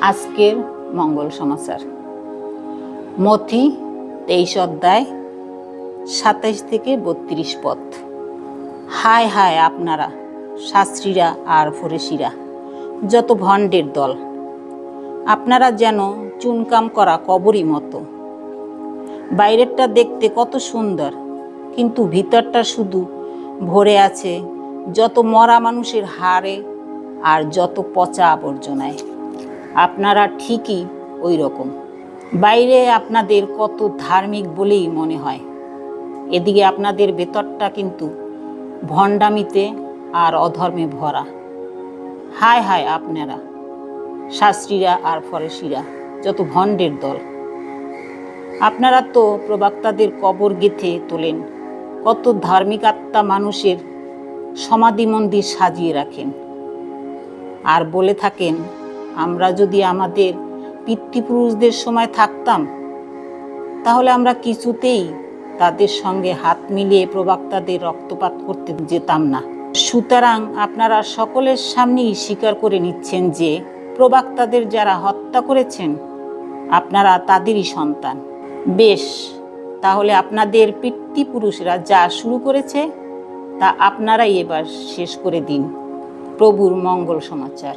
আজকের মঙ্গল সমাচার মথি 23 অধ্যায় 27 থেকে 32 পদ। হায় হায় আপনারা শাস্ত্রীরা আর ফরিসীরা, যত ভণ্ডের দল! আপনারা যেন চুনকাম করা কবরই মতো। বাইরেরটা দেখতে কত সুন্দর, কিন্তু ভিতরটা শুধু ভরে আছে যত মরা মানুষের হাড়ে আর যত পচা আবর্জনায়। আপনারা ঠিকই ওই রকম। বাইরে আপনাদের কত ধার্মিক বলেই মনে হয়, এদিকে আপনাদের ভেতরটা কিন্তু ভণ্ডামিতে আর অধর্মে ভরা। হায় হায় আপনারা শাস্ত্রীরা আর ফরিসীরা, যত ভণ্ডের দল! আপনারা তো প্রবক্তাদের কবর গেঁথে তোলেন, কত ধার্মিক আত্মা মানুষের সমাধি মন্দির সাজিয়ে রাখেন, আর বলে থাকেন আমরা যদি আমাদের পিতৃপুরুষদের সময় থাকতাম তাহলে আমরা কিছুতেই তাদের সঙ্গে হাত মিলিয়ে প্রবক্তাদের রক্তপাত করতে যেতাম না। সুতরাং আপনারা সকলের সামনেই স্বীকার করে নিচ্ছেন যে প্রবক্তাদের যারা হত্যা করেছেন আপনারা তাদেরই সন্তান। বেশ, তাহলে আপনাদের পিতৃপুরুষরা যা শুরু করেছে তা আপনারাই এবার শেষ করে দিন। প্রভুর মঙ্গল সমাচার।